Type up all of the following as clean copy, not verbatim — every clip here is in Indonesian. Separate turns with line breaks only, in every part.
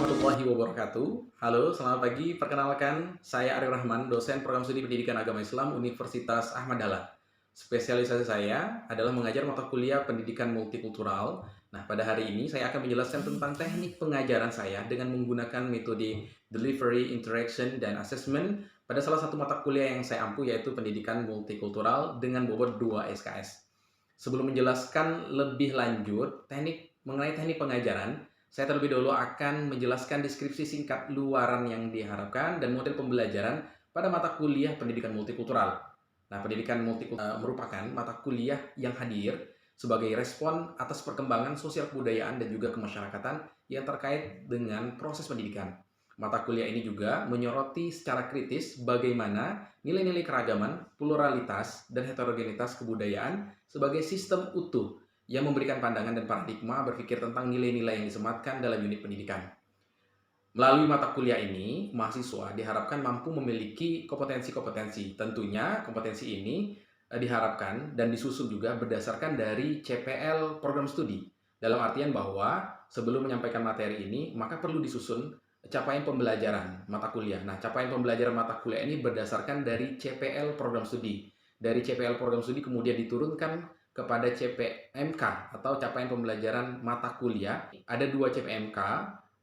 warahmatullahi wabarakatuh. Halo, selamat pagi. Perkenalkan, saya Arif Rahman, dosen program studi pendidikan agama Islam Universitas Ahmad Dahlan. Spesialisasi saya adalah mengajar mata kuliah pendidikan multikultural. Nah, pada hari ini saya akan menjelaskan tentang teknik pengajaran saya dengan menggunakan metode delivery, interaction, dan assessment pada salah satu mata kuliah yang saya ampu, yaitu pendidikan multikultural dengan bobot 2 SKS. Sebelum menjelaskan lebih lanjut mengenai teknik pengajaran, saya terlebih dahulu akan menjelaskan deskripsi singkat luaran yang diharapkan dan model pembelajaran pada mata kuliah pendidikan multikultural. Nah, pendidikan multikultural merupakan mata kuliah yang hadir sebagai respon atas perkembangan sosial kebudayaan dan juga kemasyarakatan yang terkait dengan proses pendidikan. Mata kuliah ini juga menyoroti secara kritis bagaimana nilai-nilai keragaman, pluralitas, dan heterogenitas kebudayaan sebagai sistem utuh yang memberikan pandangan dan paradigma berpikir tentang nilai-nilai yang disematkan dalam unit pendidikan. Melalui mata kuliah ini, mahasiswa diharapkan mampu memiliki kompetensi-kompetensi. Tentunya kompetensi ini diharapkan dan disusun juga berdasarkan dari CPL program studi. Dalam artian bahwa sebelum menyampaikan materi ini, maka perlu disusun capaian pembelajaran mata kuliah. Nah, capaian pembelajaran mata kuliah ini berdasarkan dari CPL program studi. Dari CPL program studi kemudian diturunkan kepada CPMK atau capaian pembelajaran mata kuliah. Ada 2 CPMK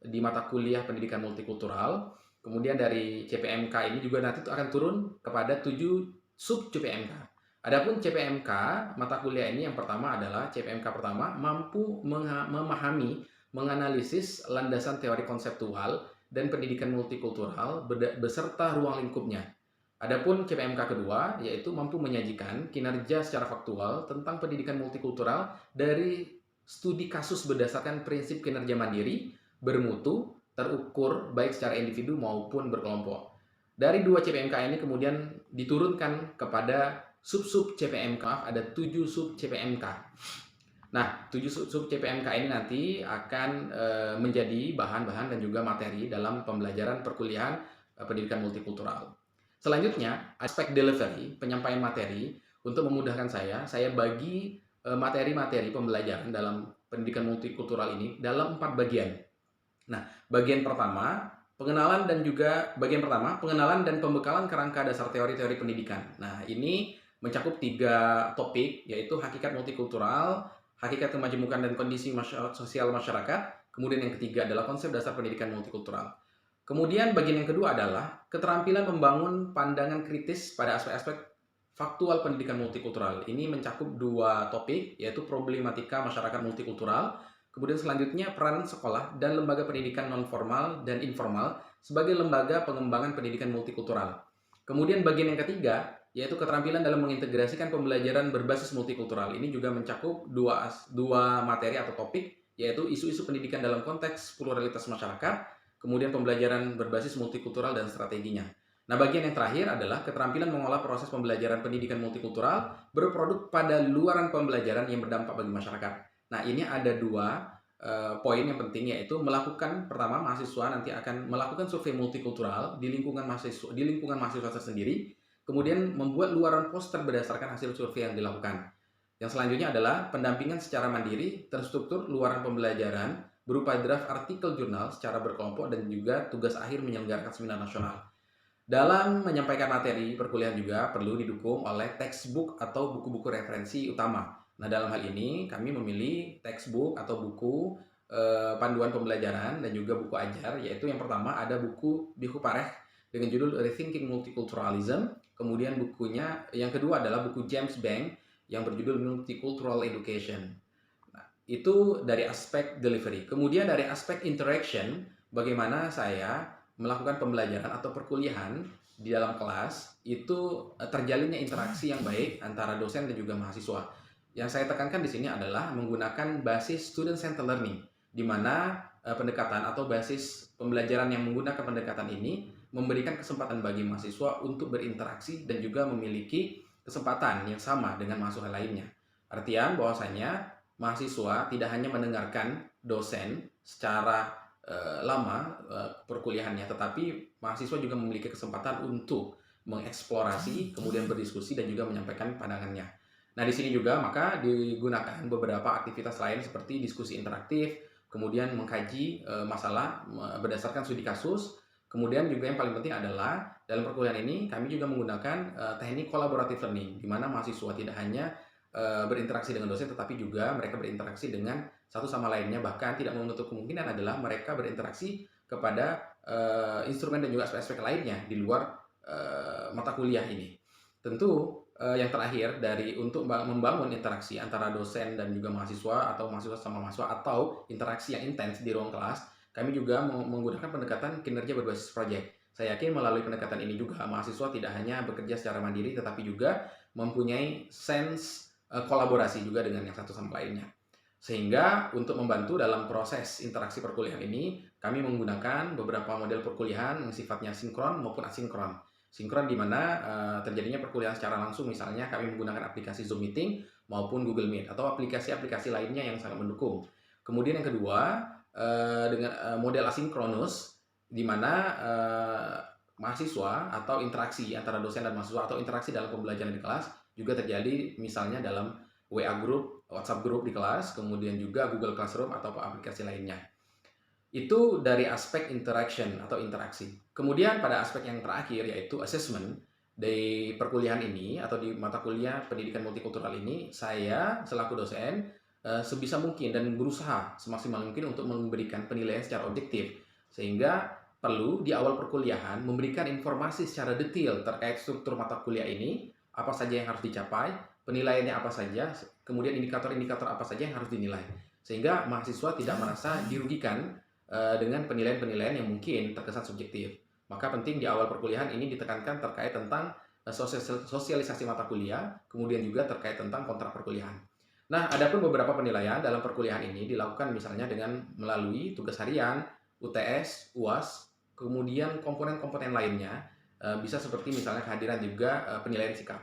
di mata kuliah pendidikan multikultural. Kemudian dari CPMK ini juga nanti akan turun kepada 7 sub CPMK. Adapun CPMK mata kuliah ini yang pertama adalah CPMK pertama mampu memahami, menganalisis landasan teori konseptual dan pendidikan multikultural beserta ruang lingkupnya. Adapun CPMK kedua yaitu mampu menyajikan kinerja secara faktual tentang pendidikan multikultural dari studi kasus berdasarkan prinsip kinerja mandiri, bermutu, terukur baik secara individu maupun berkelompok. Dari 2 CPMK ini kemudian diturunkan kepada sub-sub CPMK, ada 7 sub CPMK. Nah, 7 sub CPMK ini nanti akan menjadi bahan-bahan dan juga materi dalam pembelajaran perkuliahan pendidikan multikultural. Selanjutnya, aspek delivery, penyampaian materi. Untuk memudahkan saya bagi materi-materi pembelajaran dalam pendidikan multikultural ini dalam 4 bagian. Nah, bagian pertama, pengenalan dan pembekalan kerangka dasar teori-teori pendidikan. Nah, ini mencakup 3 topik, yaitu hakikat multikultural, hakikat kemajemukan dan kondisi sosial masyarakat, kemudian yang ketiga adalah konsep dasar pendidikan multikultural. Kemudian bagian yang kedua adalah keterampilan membangun pandangan kritis pada aspek-aspek faktual pendidikan multikultural. Ini mencakup 2 topik, yaitu problematika masyarakat multikultural. Kemudian selanjutnya peran sekolah dan lembaga pendidikan non-formal dan informal sebagai lembaga pengembangan pendidikan multikultural. Kemudian bagian yang ketiga, yaitu keterampilan dalam mengintegrasikan pembelajaran berbasis multikultural. Ini juga mencakup dua materi atau topik, yaitu isu-isu pendidikan dalam konteks pluralitas masyarakat, kemudian pembelajaran berbasis multikultural dan strateginya. Nah, bagian yang terakhir adalah keterampilan mengolah proses pembelajaran pendidikan multikultural berproduk pada luaran pembelajaran yang berdampak bagi masyarakat. Nah, ini ada 2 poin yang penting, yaitu pertama, mahasiswa nanti akan melakukan survei multikultural di lingkungan mahasiswa tersendiri, kemudian membuat luaran poster berdasarkan hasil survei yang dilakukan. Yang selanjutnya adalah pendampingan secara mandiri terstruktur luaran pembelajaran berupa draft artikel jurnal secara berkelompok dan juga tugas akhir menyelenggarakan seminar nasional. Dalam menyampaikan materi perkuliahan juga perlu didukung oleh textbook atau buku-buku referensi utama. Nah, dalam hal ini kami memilih textbook atau buku panduan pembelajaran dan juga buku ajar, yaitu yang pertama ada buku Bihu Pareh dengan judul Rethinking Multiculturalism. Kemudian bukunya yang kedua adalah buku James Bank yang berjudul Multicultural Education. Nah, itu dari aspek delivery. Kemudian dari aspek interaction, bagaimana saya melakukan pembelajaran atau perkuliahan di dalam kelas itu terjalinnya interaksi yang baik antara dosen dan juga mahasiswa. Yang saya tekankan di sini adalah menggunakan basis student centered learning, di mana pendekatan atau basis pembelajaran yang menggunakan pendekatan ini memberikan kesempatan bagi mahasiswa untuk berinteraksi dan juga memiliki kesempatan yang sama dengan mahasiswa lainnya. Artian bahwasanya mahasiswa tidak hanya mendengarkan dosen secara lama perkuliahannya, tetapi mahasiswa juga memiliki kesempatan untuk mengeksplorasi, kemudian berdiskusi dan juga menyampaikan pandangannya. Nah, di sini juga maka digunakan beberapa aktivitas lain seperti diskusi interaktif, kemudian mengkaji masalah berdasarkan studi kasus. Kemudian juga yang paling penting adalah dalam perkuliahan ini kami juga menggunakan teknik collaborative learning, di mana mahasiswa tidak hanya berinteraksi dengan dosen, tetapi juga mereka berinteraksi dengan satu sama lainnya. Bahkan tidak menutup kemungkinan adalah mereka berinteraksi kepada instrumen dan juga aspek-aspek lainnya di luar mata kuliah ini. Tentu yang terakhir untuk membangun interaksi antara dosen dan juga mahasiswa atau mahasiswa sama mahasiswa atau interaksi yang intens di ruang kelas, kami juga menggunakan pendekatan kinerja berbasis proyek. Saya yakin melalui pendekatan ini juga mahasiswa tidak hanya bekerja secara mandiri tetapi juga mempunyai sense kolaborasi juga dengan yang satu sama lainnya. Sehingga untuk membantu dalam proses interaksi perkuliahan ini, kami menggunakan beberapa model perkuliahan yang sifatnya sinkron maupun asinkron. Sinkron di mana terjadinya perkuliahan secara langsung, misalnya kami menggunakan aplikasi Zoom Meeting maupun Google Meet atau aplikasi-aplikasi lainnya yang sangat mendukung. Kemudian yang kedua, dengan model asinkronus di mana mahasiswa atau interaksi antara dosen dan mahasiswa atau interaksi dalam pembelajaran di kelas juga terjadi misalnya dalam WA group, WhatsApp group di kelas, kemudian juga Google Classroom atau aplikasi lainnya. Itu dari aspek interaction atau interaksi. Kemudian pada aspek yang terakhir yaitu assessment di perkuliahan ini atau di mata kuliah pendidikan multikultural ini, saya selaku dosen sebisa mungkin dan berusaha semaksimal mungkin untuk memberikan penilaian secara objektif, sehingga perlu di awal perkuliahan memberikan informasi secara detail terkait struktur mata kuliah ini, apa saja yang harus dicapai, penilaiannya apa saja, kemudian indikator-indikator apa saja yang harus dinilai, sehingga mahasiswa tidak merasa dirugikan dengan penilaian-penilaian yang mungkin terkesan subjektif. Maka penting di awal perkuliahan ini ditekankan terkait tentang sosialisasi mata kuliah, kemudian juga terkait tentang kontrak perkuliahan. Nah, ada pun beberapa penilaian dalam perkuliahan ini dilakukan misalnya dengan melalui tugas harian, UTS, UAS, kemudian komponen-komponen lainnya, bisa seperti misalnya kehadiran juga penilaian sikap.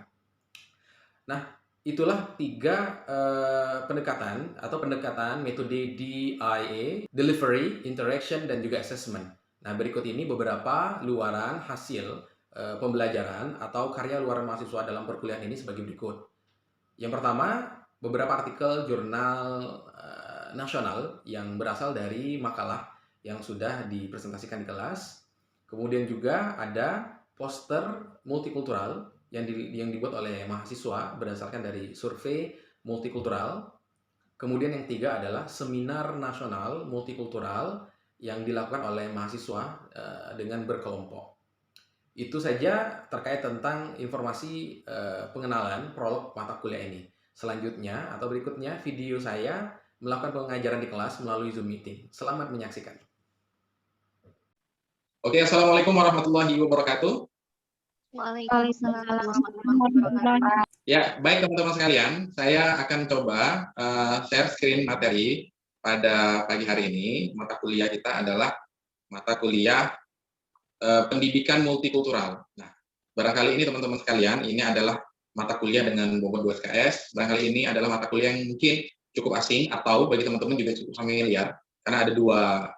Nah, itulah 3 pendekatan metode DIA, Delivery, Interaction, dan juga Assessment. Nah, berikut ini beberapa luaran hasil pembelajaran atau karya luaran mahasiswa dalam perkuliahan ini sebagai berikut. Yang pertama, beberapa artikel jurnal nasional yang berasal dari makalah yang sudah dipresentasikan di kelas. Kemudian juga ada poster multikultural yang dibuat oleh mahasiswa berdasarkan dari survei multikultural. Kemudian yang ketiga adalah seminar nasional multikultural yang dilakukan oleh mahasiswa dengan berkelompok. Itu saja terkait tentang informasi pengenalan prolog mata kuliah ini. Selanjutnya atau berikutnya video saya melakukan pengajaran di kelas melalui Zoom Meeting. Selamat menyaksikan. Oke, Assalamualaikum warahmatullahi wabarakatuh.
Waalaikumsalam warahmatullahi wabarakatuh.
Ya, baik teman-teman sekalian, saya akan coba share screen materi pada pagi hari ini. Mata kuliah kita adalah mata kuliah pendidikan multikultural. Nah, barangkali ini teman-teman sekalian, ini adalah mata kuliah dengan bobot 2 SKS. Barangkali ini adalah mata kuliah yang mungkin cukup asing atau bagi teman-teman juga cukup familiar, karena ada 2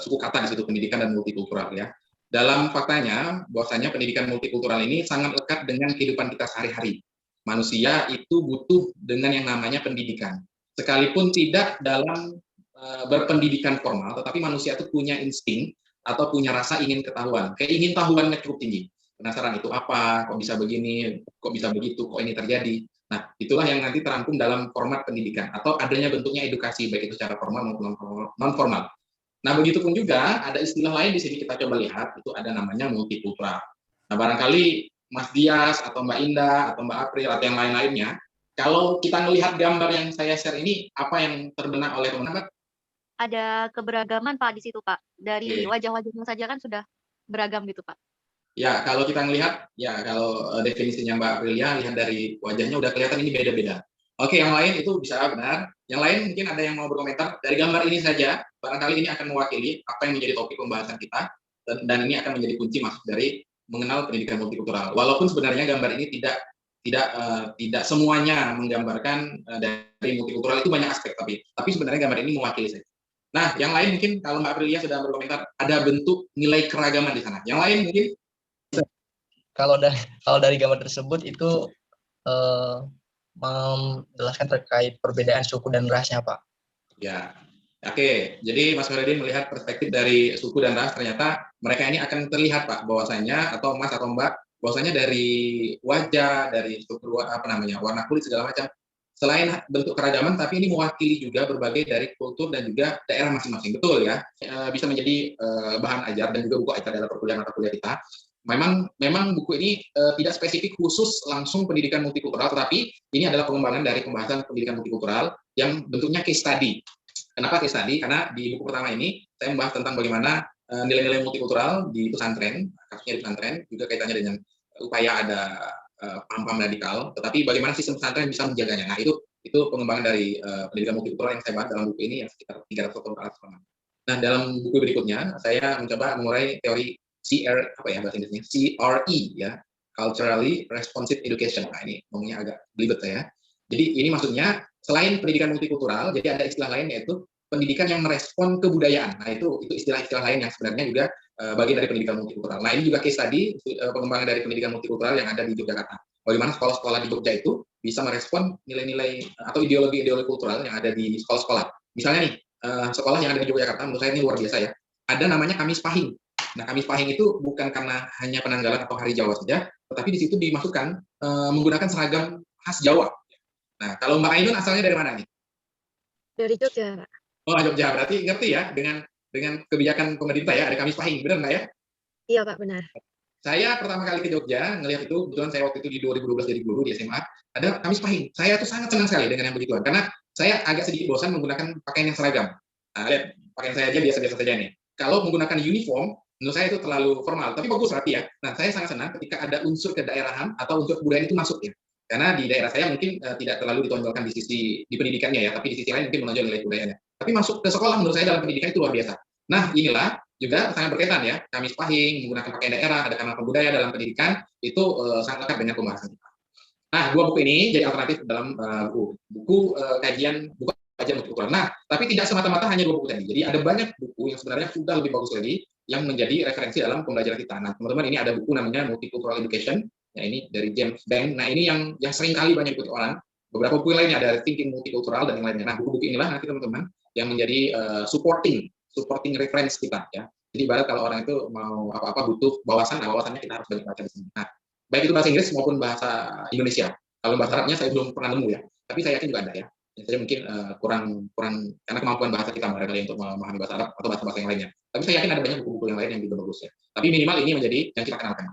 suku kata di situ, pendidikan dan multikultural ya. Dalam faktanya, bahwasanya pendidikan multikultural ini sangat lekat dengan kehidupan kita sehari-hari. Manusia itu butuh dengan yang namanya pendidikan. Sekalipun tidak dalam berpendidikan formal, tetapi manusia itu punya insting atau punya rasa ingin ketahuan. Keingintahuannya cukup tinggi. Penasaran itu apa, kok bisa begini, kok bisa begitu, kok ini terjadi. Nah, itulah yang nanti terangkum dalam format pendidikan atau adanya bentuknya edukasi, baik itu secara formal maupun non-formal. Nah, begitupun juga ada istilah lain di sini kita coba lihat, itu ada namanya multikultural. Nah, barangkali Mas Dias atau Mbak Indah atau Mbak April atau yang lain-lainnya, kalau kita melihat gambar yang saya share ini, apa yang terbenak oleh teman-teman?
Ada keberagaman Pak di situ Pak. Dari wajah-wajahnya saja kan sudah beragam gitu Pak.
Ya, kalau kita melihat, ya kalau definisinya Mbak Aprilia, lihat dari wajahnya udah kelihatan ini beda-beda. Oke, yang lain itu bisa benar. Yang lain mungkin ada yang mau berkomentar. Dari gambar ini saja, barangkali ini akan mewakili apa yang menjadi topik pembahasan kita, dan ini akan menjadi kunci masuk dari mengenal pendidikan multikultural. Walaupun sebenarnya gambar ini tidak semuanya menggambarkan dari multikultural, itu banyak aspek, tapi sebenarnya gambar ini mewakili saja. Nah, yang lain mungkin kalau Mbak Aprilia sudah berkomentar, ada bentuk nilai keragaman di sana. Yang lain mungkin
kalau dari gambar tersebut itu menjelaskan terkait perbedaan suku dan rasnya, Pak.
Ya, Oke, jadi Mas Nuruddin melihat perspektif dari suku dan ras, ternyata mereka ini akan terlihat Pak bahwasanya, atau Mas atau Mbak, bahwasanya dari wajah, dari struktur apa namanya, warna kulit segala macam, selain bentuk keragaman, tapi ini mewakili juga berbagai dari kultur dan juga daerah masing-masing. Betul ya, bisa menjadi bahan ajar dan juga buku ajar dalam perkuliahan mata kuliah kita. Memang buku ini tidak spesifik khusus langsung pendidikan multikultural, tetapi ini adalah pengembangan dari pembahasan pendidikan multikultural yang bentuknya case study. Kenapa case study? Karena di buku pertama ini saya membahas tentang bagaimana nilai-nilai multikultural di pesantren, kasusnya di pesantren, juga kaitannya dengan upaya ada paham-paham radikal, tetapi bagaimana sistem pesantren bisa menjaganya. Nah, itu pengembangan dari pendidikan multikultural yang saya bahas dalam buku ini yang sekitar 300 tahun ke atas. Nah, dalam buku berikutnya saya mencoba mengurai teori apa ya bahasa Inggrisnya? CRE ya, Culturally Responsive Education. Nah, ini ngomongnya agak belibet saya. Jadi ini maksudnya selain pendidikan multikultural, jadi ada istilah lain yaitu pendidikan yang merespon kebudayaan. Nah, itu istilah-istilah lain yang sebenarnya juga bagian dari pendidikan multikultural. Nah, ini juga case tadi pengembangan dari pendidikan multikultural yang ada di Yogyakarta. Bagaimana sekolah-sekolah di Jogja itu bisa merespon nilai-nilai atau ideologi-ideologi kultural yang ada di sekolah-sekolah. Misalnya nih, sekolah yang ada di Yogyakarta, menurut saya ini luar biasa ya. Ada namanya Kamis Pahing. Nah, Kamis Pahing itu bukan karena hanya penanggalan atau hari Jawa saja, tetapi di situ dimasukkan menggunakan seragam khas Jawa. Nah, kalau Mbak Ainun asalnya dari mana nih?
Dari Jogja, Pak.
Oh, Jogja. Berarti ngerti ya dengan kebijakan pemerintah ya, ada Kamis Pahing, benar nggak ya?
Iya, Pak, benar.
Saya pertama kali ke Jogja, ngelihat itu, kebetulan saya waktu itu di 2012 jadi guru di SMA, ada Kamis Pahing. Saya tuh sangat senang sekali dengan yang begituan, karena saya agak sedikit bosan menggunakan pakaian yang seragam. Nah, lihat, pakaian saya aja biasa-biasa saja nih. Kalau menggunakan uniform, menurut saya itu terlalu formal, tapi bagus rapi ya. Nah, saya sangat senang ketika ada unsur kedaerahan atau unsur kebudayaan itu masuk ya. Karena di daerah saya mungkin tidak terlalu ditonjolkan di pendidikannya ya, tapi di sisi lain mungkin menonjol nilai budayaannya. Tapi masuk ke sekolah menurut saya dalam pendidikan itu luar biasa. Nah, inilah juga sangat berkaitan ya, Kamis Pahing, menggunakan pakaian daerah, ada kanal budaya dalam pendidikan, itu sangat lekat dengan pembahasan kita. Nah, dua buku ini jadi alternatif dalam buku kajian multikultural. Nah, tapi tidak semata-mata hanya dua buku tadi. Jadi ada banyak buku yang sebenarnya sudah lebih bagus lagi yang menjadi referensi dalam pembelajaran kita. Nah, teman-teman, ini ada buku namanya Multicultural Education, ya ini dari James Bank. Nah, ini yang sering kali banyak diikuti orang. Beberapa buku lainnya ada Thinking Multicultural dan yang lainnya. Nah, buku-buku inilah nanti teman-teman yang menjadi supporting reference kita ya. Jadi ibarat kalau orang itu mau apa-apa butuh wawasan, nah wawasannya kita harus banyak baca di sini. Nah, baik itu bahasa Inggris maupun bahasa Indonesia. Kalau bahasa Arabnya saya belum pernah nemu ya, tapi saya yakin juga ada ya. Saya mungkin kurang karena kemampuan bahasa kita barangkali untuk memahami bahasa Arab atau bahasa-bahasa yang lainnya. Tapi saya yakin ada banyak buku-buku yang lain yang juga bagus ya. Tapi minimal ini menjadi yang kita kenalkan.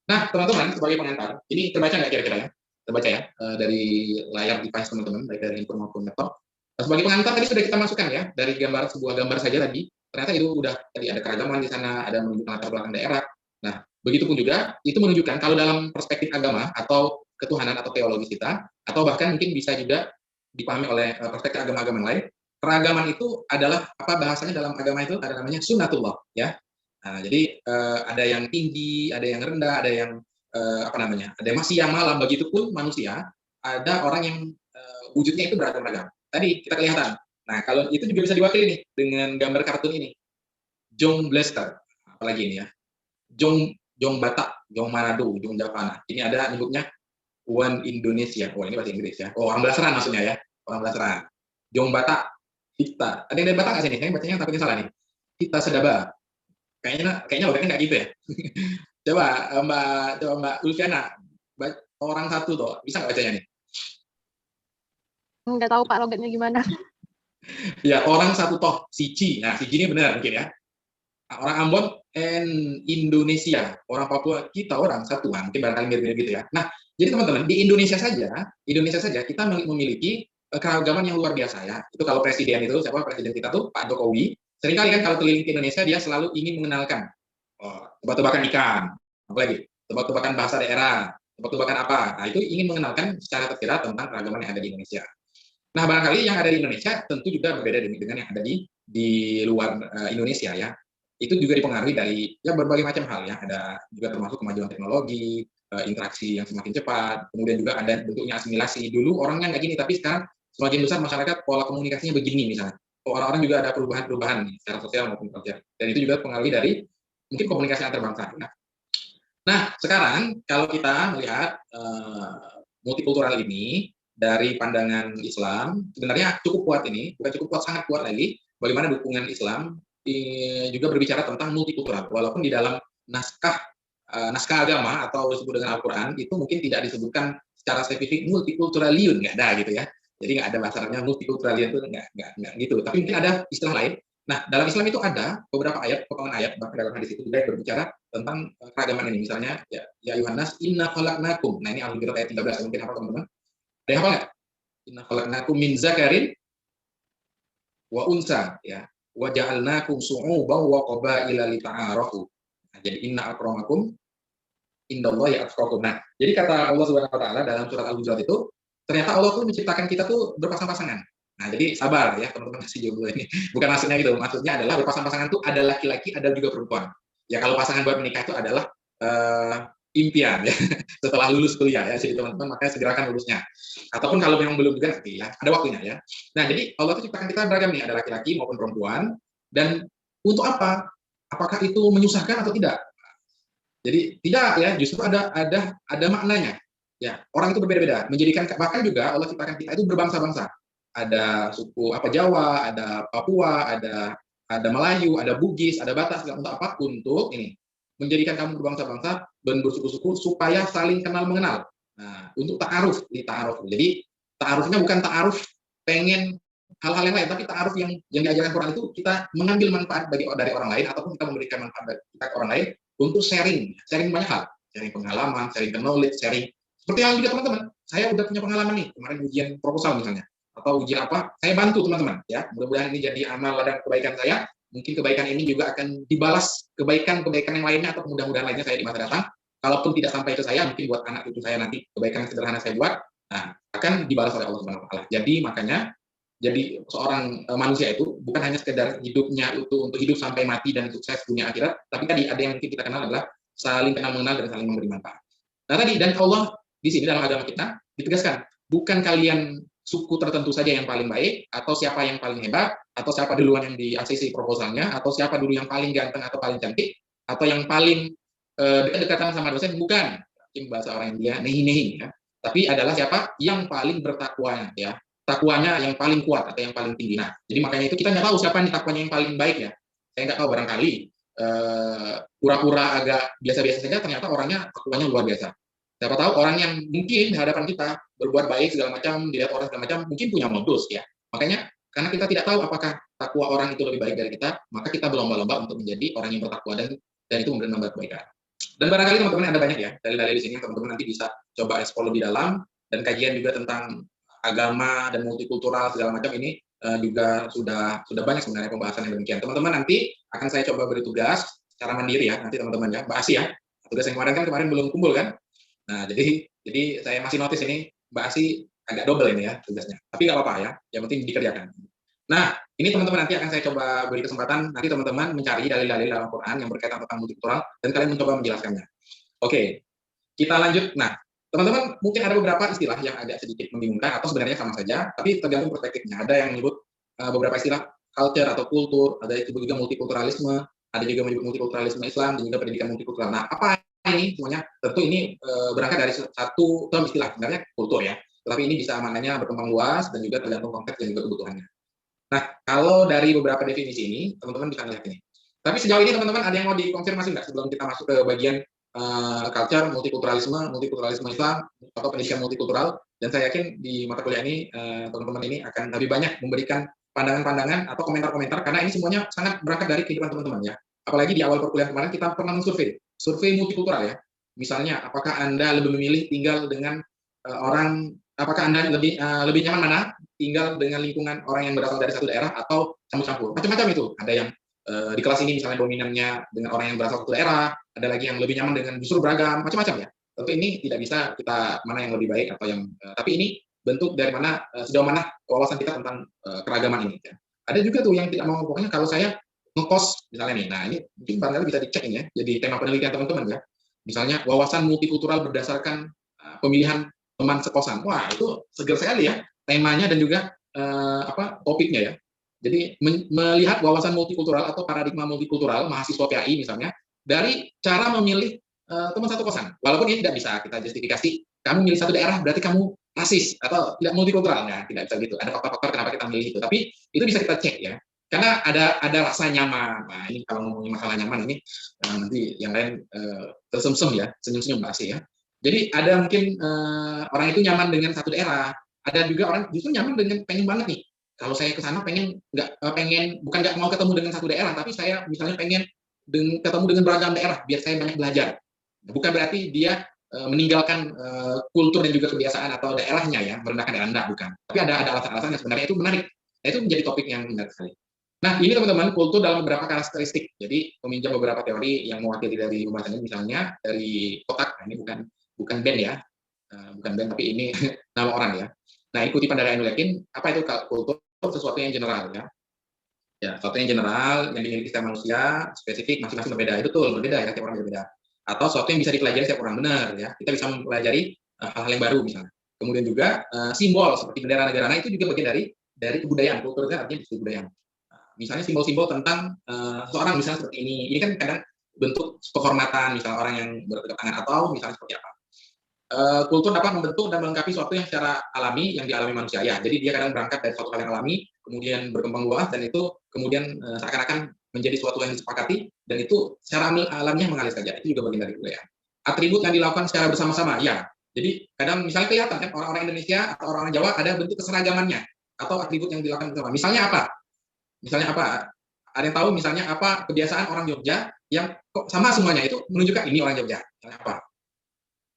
Nah, teman-teman, sebagai pengantar, ini terbaca nggak kira-kira ya? Terbaca ya dari layar device teman-teman, baik dari handphone maupun laptop. Nah, sebagai pengantar tadi sudah kita masukkan ya, dari sebuah gambar saja tadi, ternyata itu udah tadi ada keragaman di sana, ada menunjukkan latar belakang daerah. Nah, begitupun juga itu menunjukkan kalau dalam perspektif agama atau ketuhanan atau teologis kita, atau bahkan mungkin bisa juga dipahami oleh perspektif agama-agama lain, keragaman itu adalah apa bahasanya dalam agama itu ada namanya sunnatullah ya. Nah, jadi ada yang tinggi, ada yang rendah, ada yang apa namanya, ada yang siang malam. Begitupun manusia, ada orang yang wujudnya itu beragam-agam. Tadi kita kelihatan. Nah, kalau itu juga bisa diwakili nih dengan gambar kartun ini. Jong Blaster, apalagi ini ya. Jong Batak, Jong Manado, Jong Japana. Ini ada nyebutnya One Indonesia. Oh, ini bahasa Inggris ya. Oh, orang Blasteran maksudnya ya. Orang Blasteran. Jong Batak, Hita. Ada yang dari Batak nggak sih nih? Saya bacanya takutnya salah nih. Hita Sedaba. Kayaknya orangnya nggak gitu ya. Coba Mbak Ulfiana, orang satu tuh, bisa nggak bacanya nih?
Nggak tahu Pak logatnya gimana.
Ya, orang satu toh, Siji. Nah, Siji ini benar mungkin ya. Orang Ambon and Indonesia, orang Papua kita orang satu, mungkin barangkali mirip-mirip gitu ya. Nah, jadi teman-teman di Indonesia saja kita memiliki keragaman yang luar biasa ya. Itu kalau presiden itu siapa presiden kita tuh Pak Jokowi, seringkali kan kalau keliling ke Indonesia dia selalu ingin mengenalkan tebak-tebakan ikan, apalagi tebak-tebakan bahasa daerah, tebak-tebakan apa. Nah, itu ingin mengenalkan secara tersirat tentang keragaman yang ada di Indonesia. Nah, barangkali yang ada di Indonesia tentu juga berbeda dengan yang ada di luar Indonesia ya. Itu juga dipengaruhi dari ya berbagai macam hal ya. Ada juga termasuk kemajuan teknologi, interaksi yang semakin cepat, kemudian juga ada bentuknya asimilasi. Dulu orangnya nggak gini, tapi sekarang semakin besar masyarakat pola komunikasinya begini misalnya. Orang-orang juga ada perubahan-perubahan secara sosial maupun kultural. Dan itu juga pengaruhi dari mungkin komunikasi antar bangsa. Nah, sekarang kalau kita melihat multikultural ini dari pandangan Islam, sebenarnya cukup kuat ini, bukan cukup kuat, sangat kuat lagi, bagaimana dukungan Islam juga berbicara tentang multikultural, walaupun di dalam naskah agama atau disebut dengan Al-Quran itu mungkin tidak disebutkan secara spesifik multikulturaliun, nggak ada gitu ya. Jadi nggak ada bahasanya multikulturaliun itu nggak gitu. Tapi mungkin ada istilah lain. Nah, dalam Islam itu ada beberapa ayat, potongan ayat, bahkan dalam hadis itu juga berbicara tentang keragaman ini. Misalnya, ya Yohanes, inna khalaqnakum. Nah, ini Al-Hujurat ayat 13, mungkin apa teman-teman? Ada yang apa nggak? Inna khalaqnakum min zakarin wa unsa, ya. Wa ja'alnakum su'uban wa qabaila lita'arafu. Nah, jadi inna akramakum indallahi atqakum. Nah, jadi kata Allah Subhanahu wa taala dalam surat Al-Hujurat itu, ternyata Allah tuh menciptakan kita tuh berpasang-pasangan. Nah, jadi sabar ya teman-teman kasih jomblo ini. Bukan maksudnya gitu. Maksudnya adalah berpasang-pasangan itu ada laki-laki, ada juga perempuan. Ya kalau pasangan buat menikah itu adalah impian ya. Setelah lulus kuliah ya. Jadi teman-teman makanya segerakan lulusnya. Ataupun kalau memang belum juga nanti ya, ada waktunya ya. Nah, jadi Allah tuh ciptakan kita beragam nih, ada laki-laki maupun perempuan. Dan untuk apa? Apakah itu menyusahkan atau tidak? Jadi tidak ya, justru ada maknanya. Ya, orang itu berbeda-beda. Menjadikan bahkan juga Allah ciptakan kita itu berbangsa-bangsa. Ada suku Jawa, ada Papua, ada Melayu, ada Bugis, ada Batak, untuk apa? Untuk ini menjadikan kamu berbangsa-bangsa dan bersuku-suku supaya saling kenal mengenal. Nah, untuk ta'aruf, di ta'aruf. Jadi ta'arufnya bukan ta'aruf pengen hal-hal yang lain, tapi ta'aruf yang diajarkan Quran itu kita mengambil manfaat dari orang lain ataupun kita memberikan manfaat kita ke orang lain untuk sharing banyak hal, sharing pengalaman, sharing knowledge, sharing seperti yang juga teman-teman. Saya udah punya pengalaman nih kemarin ujian proposal misalnya atau ujian apa, saya bantu teman-teman ya. Mudah-mudahan ini jadi amal dan kebaikan saya. Mungkin kebaikan ini juga akan dibalas kebaikan-kebaikan yang lainnya atau mudah-mudahan lainnya saya di masa datang. Kalaupun tidak sampai ke saya, mungkin buat anak cucu saya nanti kebaikan yang sederhana saya buat, nah akan dibalas oleh Allah Subhanahu wa taala. Jadi makanya jadi seorang manusia itu bukan hanya sekedar hidupnya untuk hidup sampai mati dan sukses dunia akhirat, tapi tadi ada yang mungkin kita kenal adalah saling kenal mengenal dan saling memberi manfaat. Nah tadi, dan Allah di sini dalam agama kita ditegaskan, bukan kalian suku tertentu saja yang paling baik, atau siapa yang paling hebat, atau siapa duluan yang di ACC proposalnya, atau siapa dulu yang paling ganteng atau paling cantik, atau yang paling dekat-dekatan sama dosen, bukan. Mungkin bahasa orang India, nehi-nehi, ya. Tapi adalah siapa yang paling bertakwa, ya. Takwanya yang paling kuat atau yang paling tinggi. Nah, jadi makanya itu kita nggak tahu siapa nih takwanya yang paling baik ya. Saya nggak tahu, barangkali pura-pura agak biasa-biasa saja, ternyata orangnya takwanya luar biasa. Siapa tahu orang yang mungkin di hadapan kita berbuat baik segala macam, dilihat orang segala macam, mungkin punya modus ya. Makanya karena kita tidak tahu apakah takwa orang itu lebih baik dari kita, maka kita berlomba-lomba untuk menjadi orang yang bertakwa dan itu memberi nambah kebaikan. Dan barangkali teman-teman ada banyak ya dalil-dalil di sini, teman-teman nanti bisa coba eksplor lebih dalam, dan kajian juga tentang agama dan multikultural segala macam ini juga sudah banyak sebenarnya pembahasan yang demikian. Teman-teman nanti akan saya coba beri tugas secara mandiri ya, nanti teman-teman ya, Mbak Asi ya. Tugas yang kemarin belum kumpul kan? Nah, jadi saya masih notice ini Mbak Asi agak double ini ya tugasnya. Tapi nggak apa-apa ya, yang penting dikerjakan. Nah, ini teman-teman nanti akan saya coba beri kesempatan, nanti teman-teman mencari dalil-dalil dalam Quran yang berkaitan tentang multikultural, dan kalian mencoba menjelaskannya. Oke, kita lanjut. Nah, teman-teman mungkin ada beberapa istilah yang agak sedikit membingungkan, atau sebenarnya sama saja, tapi tergantung perspektifnya. Ada yang menyebut beberapa istilah culture atau kultur, ada yang disebut juga multikulturalisme, ada juga menyebut multikulturalisme Islam, dan juga pendidikan multikultural. Nah, apa ini semuanya? Tentu ini berangkat dari satu term istilah, sebenarnya kultur ya. Tetapi ini bisa maknanya berkembang luas dan juga tergantung konteks dan juga kebutuhannya. Nah, kalau dari beberapa definisi ini, teman-teman bisa melihat ini. Tapi sejauh ini teman-teman ada yang mau dikonfirmasi nggak sebelum kita masuk ke bagian culture, multikulturalisme Islam, atau pendidikan multikultural? Dan saya yakin di mata kuliah ini, teman-teman ini akan lebih banyak memberikan pandangan-pandangan atau komentar-komentar, karena ini semuanya sangat berangkat dari kehidupan teman-teman ya. Apalagi di awal perkuliahan kemarin kita pernah survei multikultural ya. Misalnya, apakah Anda lebih memilih tinggal dengan apakah Anda lebih nyaman mana tinggal dengan lingkungan orang yang berasal dari satu daerah atau campur-campur? Macam-macam itu. Ada yang di kelas ini misalnya dominannya dengan orang yang berasal dari satu daerah, ada lagi yang lebih nyaman dengan justru beragam, macam-macam ya. Tentu ini tidak bisa kita mana yang lebih baik atau yang tapi ini bentuk dari mana sejauh mana wawasan kita tentang keragaman ini ya. Ada juga tuh yang tidak mau, pokoknya kalau saya ngekos misalnya nih. Nah, ini mungkin barangkali bisa dicek ini ya. Jadi tema penelitian teman-teman ya. Misalnya wawasan multikultural berdasarkan pemilihan teman sekosan. Wah, itu segar sekali ya temanya dan juga topiknya ya. Jadi melihat wawasan multikultural atau paradigma multikultural mahasiswa PAI misalnya dari cara memilih teman satu kosan. Walaupun ini tidak bisa kita justifikasi, kamu milih satu daerah berarti kamu rasis atau tidak multikultural. Nah, tidak bisa gitu. Ada faktor-faktor kenapa kita milih itu. Tapi itu bisa kita cek ya. karena ada rasa nyaman. Nah, ini kalau ngomongin masalah nyaman ini nanti yang lain tersumsum ya, senyum-senyum pasti ya. Jadi ada mungkin orang itu nyaman dengan satu daerah, ada juga orang justru nyaman dengan pengen banget nih. Kalau saya ke sana pengen bukan nggak mau ketemu dengan satu daerah, tapi saya misalnya pengen ketemu dengan beragam daerah biar saya banyak belajar. Bukan berarti dia meninggalkan kultur dan juga kebiasaan atau daerahnya ya, merendahkan daerah Anda, bukan. Tapi ada alasan-alasan yang sebenarnya itu menarik. Nah, itu menjadi topik yang menarik sekali. Nah, ini teman-teman, kultur dalam beberapa karakteristik. Jadi, meminjam beberapa teori yang mewakili dari pembahasan ini, misalnya dari kotak. Nah, ini bukan band ya, bukan band, tapi ini nama orang ya. Nah, ini kutipan dari Ainul Yakin, apa itu kultur? Sesuatu yang general ya. Ya, sesuatu yang general, yang dimiliki setiap manusia, spesifik, masing-masing berbeda. Itu betul, berbeda ya, setiap orang berbeda. Atau sesuatu yang bisa dipelajari setiap orang, benar ya. Kita bisa mempelajari hal-hal yang baru misalnya. Kemudian juga simbol seperti bendera negara, nah itu juga bagian dari kebudayaan. Kultur itu artinya kebudayaan. Misalnya simbol-simbol tentang seseorang misalnya seperti ini kan kadang bentuk kehormatan, misalnya orang yang bertepuk tangan atau misalnya seperti apa. Kultur dapat membentuk dan melengkapi sesuatu yang secara alami yang dialami manusia ya. Jadi dia kadang berangkat dari suatu hal yang alami, kemudian berkembang luas dan itu kemudian seakan-akan menjadi sesuatu yang disepakati dan itu secara alamiah mengalir saja. Itu juga bagian dari kebudayaan. Atribut yang dilakukan secara bersama-sama ya. Jadi kadang misalnya kelihatan kan orang-orang Indonesia atau orang-orang Jawa ada bentuk keseragamannya atau atribut yang dilakukan bersama. Misalnya apa? Misalnya apa? Ada yang tahu misalnya apa kebiasaan orang Jogja yang kok sama semuanya itu menunjukkan ini orang Jogja. Misalnya apa?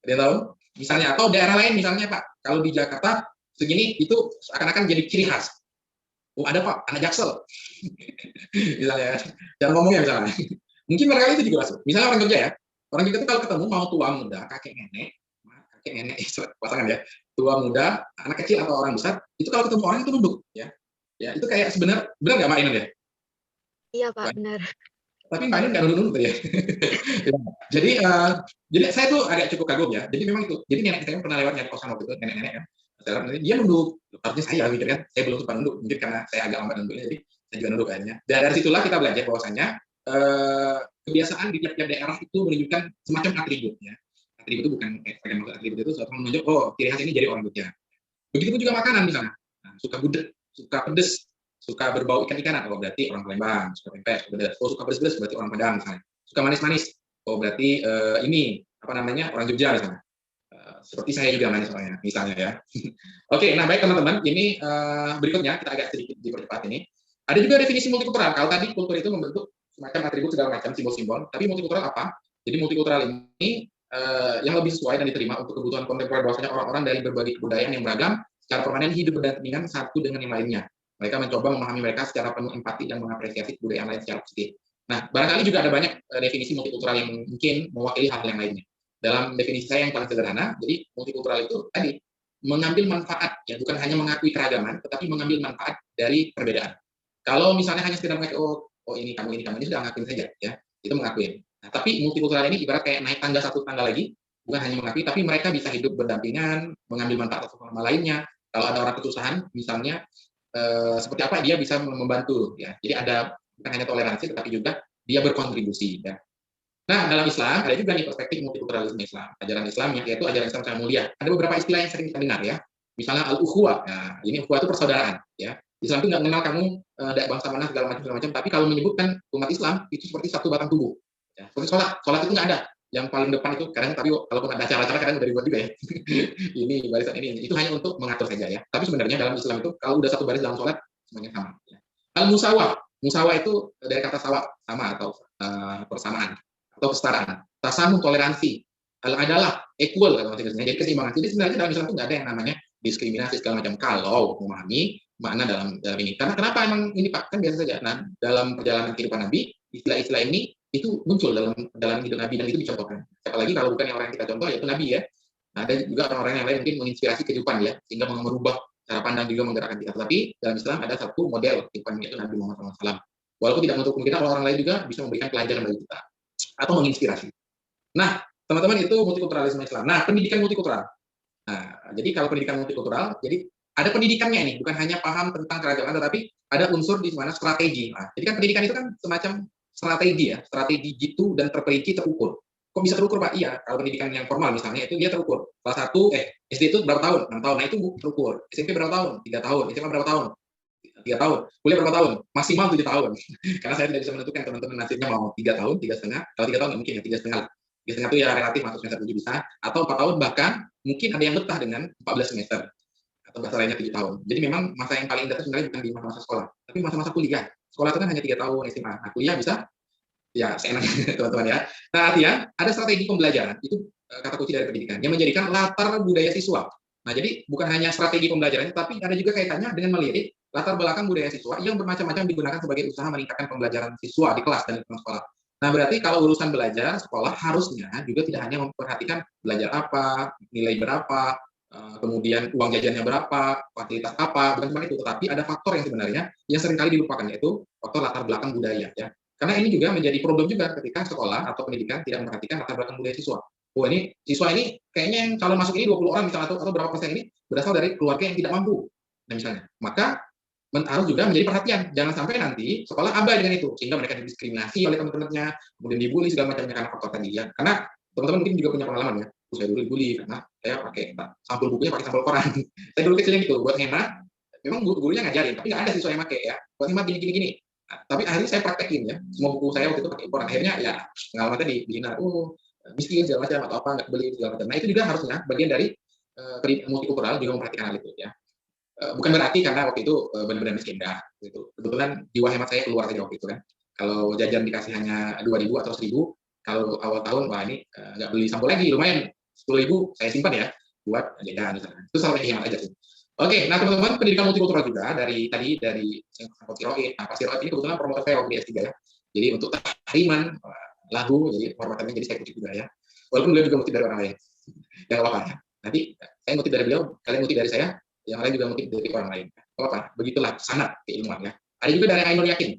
Ada yang tahu? Misalnya atau daerah lain misalnya Pak, kalau di Jakarta segini itu akan jadi ciri khas. Oh ada Pak, anak Jaksel. Misalnya, jangan ngomong ya misalnya. Mungkin mereka itu juga masuk. Misalnya orang Jogja ya, orang Jogja itu kalau ketemu mau tua muda, kakek nenek pasangan ya, tua muda, anak kecil atau orang besar, itu kalau ketemu orang itu nunduk ya. Ya, itu kayak benar nggak mainin ya?
Iya Pak, benar.
Tapi mainin nggak nunduk ya. Jadi saya tuh agak cukup kagum ya. Jadi memang itu. Jadi nenek saya pernah lewat nyari kosan waktu itu nenek-nenek kan. Dia nunduk. Harusnya saya mikir kan, saya belum sempat nunduk. Mungkin karena saya agak lambat nunduknya, jadi saya juga nunduk kayaknya. Dan dari situlah kita belajar bahwasanya kebiasaan di tiap-tiap daerah itu menunjukkan semacam atribut ya. Atribut itu bukan sebagai maksud atribut itu suatu menunjuk ciri khas ini jadi orang Jogja. Begitupun juga makanan misalnya. Nah, suka gudeg, suka pedes, suka berbau ikan-ikanan, oh berarti orang Palembang, suka pempek, suka pedes-pedes berarti orang Padang misalnya. Suka manis-manis, oh berarti ini apa namanya orang Jogja misalnya. Seperti saya juga manis soalnya, misalnya ya. Oke, nah baik teman-teman, ini berikutnya kita agak sedikit dipercepat ini. Ada juga definisi multikultural. Kalau tadi kultur itu membentuk semacam atribut segala macam simbol-simbol, tapi multikultural apa? Jadi multikultural ini yang lebih sesuai dan diterima untuk kebutuhan kontemporer bahwasanya orang-orang dari berbagai kebudayaan yang beragam secara permanen hidup berdampingan satu dengan yang lainnya. Mereka mencoba memahami mereka secara penuh empati dan mengapresiasi kebudayaan lain secara positif. Nah, barangkali juga ada banyak definisi multikultural yang mungkin mewakili hal yang lainnya. Dalam definisi saya yang paling sederhana, jadi multikultural itu tadi mengambil manfaat, ya bukan hanya mengakui keragaman, tetapi mengambil manfaat dari perbedaan. Kalau misalnya hanya sekedar mengakui, oh ini kamu ini sudah ngakuin saja, ya itu mengakuin. Nah, tapi multikultural ini ibarat kayak naik tangga satu tangga lagi, bukan hanya mengakui, tapi mereka bisa hidup berdampingan, mengambil manfaat satu sama lainnya. Kalau ada orang kesusahan, misalnya seperti apa dia bisa membantu, ya. Jadi ada bukan hanya toleransi, tetapi juga dia berkontribusi, ya. Nah, dalam Islam ada juga nih perspektif multikulturalisme Islam. Ajaran Islam yang yaitu ajaran Islam yang mulia. Ada beberapa istilah yang sering kita dengar ya. Misalnya al-ukhuwah. Nah, ini ukhuwah itu persaudaraan ya. Islam itu nggak mengenal kamu bangsa mana segala macam, tapi kalau menyebutkan umat Islam itu seperti satu batang tubuh. Ya, seperti sholat itu nggak ada. Yang paling depan itu kadang, tapi kalaupun ada acara-acara kadang udah dibuat juga ya. Ini barisan ini itu hanya untuk mengatur saja ya. Tapi sebenarnya dalam Islam itu kalau udah satu baris dalam sholat semuanya sama. Ya. Al-musawah. Musawah itu dari kata sawa, sama atau persamaan atau kesetaraan, tasamuh, toleransi, adalah equal kalau bahasa Inggrisnya, jadi keseimbangan. Jadi sebenarnya dalam Islam itu nggak ada yang namanya diskriminasi segala macam kalau memahami makna dalam ini. Karena kenapa emang ini Pak kan biasa saja. Nah dalam perjalanan kehidupan Nabi istilah-istilah ini itu muncul dalam hidup Nabi dan itu dicontohkan. Apalagi kalau bukan yang orang yang kita contoh yaitu Nabi ya. Nah, ada juga orang-orang yang lain mungkin menginspirasi kehidupan ya sehingga merubah cara pandang juga menggerakkan kita. Tapi dalam Islam ada satu model kehidupan yaitu Nabi Muhammad SAW. Walaupun tidak menutup kemungkinan orang lain juga bisa memberikan pelajaran bagi kita atau menginspirasi. Nah, teman-teman itu multikulturalisme Islam. Nah, pendidikan multikultural. Nah, jadi kalau pendidikan multikultural, jadi ada pendidikannya ini, bukan hanya paham tentang keragaman, tetapi ada unsur di mana strategi. Nah, jadi kan pendidikan itu kan semacam strategi ya, strategi gitu dan terperinci terukur. Kok bisa terukur Pak? Iya, kalau pendidikan yang formal misalnya itu dia terukur. Salah satu SD itu berapa tahun? 6 tahun. Nah itu terukur. SMP berapa tahun? 3 tahun. SMA berapa tahun? 3 tahun. Kuliah berapa tahun? Maksimal 7 tahun. Karena saya tidak bisa menentukan teman-teman nasibnya mau 3 tahun, 3,5. Kalau 3 tahun nggak mungkin ya, 3,5 lah. 3,5 itu ya relatif masuk semester 7 bisa, atau 4 tahun, bahkan mungkin ada yang betah dengan 14 semester, atau bahasa lainnya 7 tahun. Jadi memang masa yang paling indah sebenarnya bukan di masa-masa sekolah, tapi masa-masa kuliah. Sekolah itu kan hanya 3 tahun SMA. Nah, kuliah bisa ya seenaknya teman-teman ya. Nah, artinya ada strategi pembelajaran, itu kata kunci dari pendidikan, yang menjadikan latar budaya siswa. Nah, jadi bukan hanya strategi pembelajarannya, tapi ada juga kaitannya dengan melirik latar belakang budaya siswa yang bermacam-macam digunakan sebagai usaha meningkatkan pembelajaran siswa di kelas dan di sekolah. Nah, berarti kalau urusan belajar, sekolah harusnya juga tidak hanya memperhatikan belajar apa, nilai berapa, kemudian uang jajannya berapa, fasilitas apa, bukan cuma itu, tetapi ada faktor yang sebenarnya yang seringkali dilupakan, yaitu faktor latar belakang budaya. Ya. Karena ini juga menjadi problem juga ketika sekolah atau pendidikan tidak memperhatikan latar belakang budaya siswa. Oh, ini siswa ini kayaknya yang kalau masuk ini 20 orang misalnya atau berapa persen ini berasal dari keluarga yang tidak mampu. Nah, misalnya. Maka harus juga menjadi perhatian. Jangan sampai nanti sekolah abai dengan itu sehingga mereka didiskriminasi oleh teman-temannya, kemudian dibully segala macamnya karena faktor tadi ya. Karena teman-teman mungkin juga punya pengalaman ya. Saya dulu dibully karena saya pakai sampul bukunya pakai sampul koran. Saya dulu kecilnya gitu buat hemat. Memang gurunya ngajarin, tapi nggak ada siswa yang pakai ya. Buat hemat gini. Nah, tapi akhirnya saya praktekin ya. Semua buku saya waktu itu pakai koran. Akhirnya ya pengalaman tadi dihina. Miskin segala macam atau apa nggak beli segala macam. Nah itu juga harusnya bagian dari multikultural juga memperhatikan hal itu ya. Bukan berarti karena waktu itu benar-benar miskin dah. Gitu. Kebetulan jiwa hemat saya keluar saja waktu itu kan. Kalau jajan dikasih hanya 2.000 atau 1.000, kalau awal tahun wah ini nggak beli sampo lagi, lumayan 10.000 saya simpan ya buat jajan misalnya. Itu salah hemat aja sih. Oke, nah teman-teman pendidikan multikultural juga dari Sangkot Siroid. Nah, Pak Siroid ini kebetulan promotor saya waktu di S3 ya. Jadi untuk tahriman lagu, jadi formatnya jadi saya kutip juga ya. Walaupun beliau juga ngutip dari orang lain. Ya nggak apa-apa ya. Nanti saya ngutip dari beliau, kalian ngutip dari saya, yang lain juga ngutip dari orang lain. Nggak apa-apa, begitulah sanad keilmuan ya. Ada juga dari Ainul Yakin.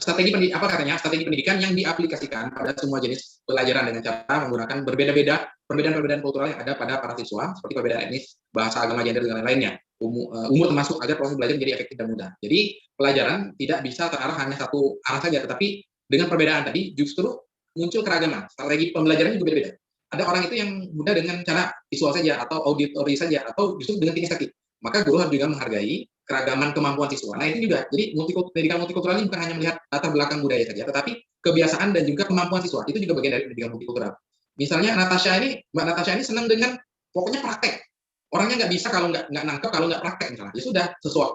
Strategi pendidikan yang diaplikasikan pada semua jenis pelajaran dengan cara menggunakan perbedaan kultural yang ada pada para siswa, seperti perbedaan etnis, bahasa, agama, gender, dan lain-lainnya. Umur termasuk agar proses belajar menjadi efektif dan mudah. Jadi pelajaran tidak bisa terarah hanya satu arah saja, tetapi dengan perbedaan tadi justru muncul keragaman. Strategi pembelajaran juga berbeda. Ada orang itu yang mudah dengan cara visual saja atau auditory saja atau justru dengan kinestetik. Maka guru harus juga menghargai keragaman kemampuan siswa. Nah itu juga. Jadi pendidikan multikultural ini bukan hanya melihat latar belakang budaya saja, tetapi kebiasaan dan juga kemampuan siswa. Itu juga bagian dari pendidikan multikultural. Misalnya Mbak Natasha ini senang dengan pokoknya praktek. Orangnya nggak bisa kalau nggak nangkep, kalau nggak praktek misalnya. Ya sudah,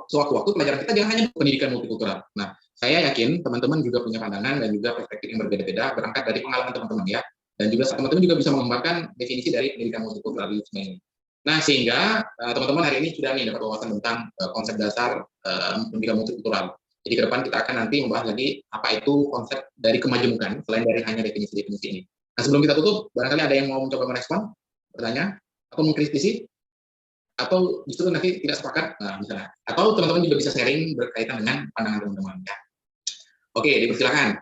sewaktu-waktu pelajaran kita jangan hanya pendidikan multikultural. Nah, saya yakin teman-teman juga punya pandangan dan juga perspektif yang berbeda-beda berangkat dari pengalaman teman-teman ya. Dan juga teman-teman juga bisa mengembangkan definisi dari pendidikan multikulturalisme ini. Nah, sehingga teman-teman hari ini sudah dapat wawasan tentang konsep dasar pendidikan multikultural. Jadi ke depan kita akan nanti membahas lagi apa itu konsep dari kemajemukan selain dari hanya definisi-definisi ini. Nah, sebelum kita tutup, barangkali ada yang mau mencoba merespon, bertanya, atau mengkritisi, atau justru nanti tidak sepakat, nah misalnya. Atau teman-teman juga bisa sharing berkaitan dengan pandangan teman-teman. Ya. Oke, dipersilakan.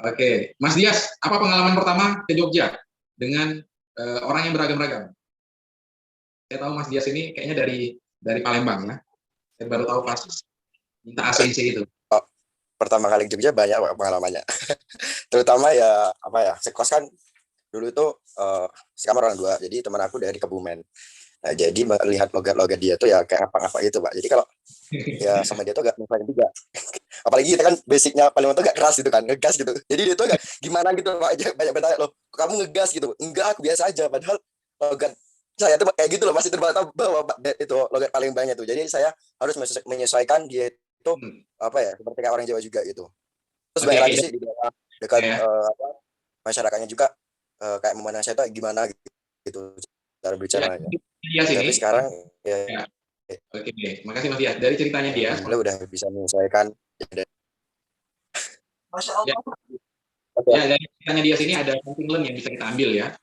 Oke, Mas Dias, apa pengalaman pertama ke Jogja dengan orang yang beragam-ragam? Saya tahu Mas Dias ini kayaknya dari Palembang ya. Saya baru tahu pas minta ACC itu.
Oh, pertama kali ke Jogja banyak pengalamannya. Terutama ya sekos kan dulu itu sekamar orang dua. Jadi teman aku dari Kebumen. Nah, jadi melihat logat-logat dia tuh ya kayak apa gitu, Pak. Jadi kalau ya sama dia tuh gak ngefans juga. Apalagi kita kan basicnya Palembang tuh gak keras gitu kan, ngegas gitu. Jadi dia tuh gak gimana gitu, Pak. Banyak bertanya loh, kamu ngegas gitu. Enggak, aku biasa aja. Padahal logat saya tuh kayak gitu loh, masih terbatas bahwa itu logat Palembangnya tuh. Jadi saya harus menyesuaikan dia itu seperti kayak orang Jawa juga gitu. Terus banyak lagi sih di dekat masyarakatnya juga kayak memandang saya tuh gimana gitu cara bicaranya. Tapi sekarang ya.
Oke, makasih Mas Dias. Dari ceritanya dia,
udah bisa menyesuaikan.
Masya Allah.
Ya, dari ceritanya dia sini ada something learn yang bisa kita ambil ya.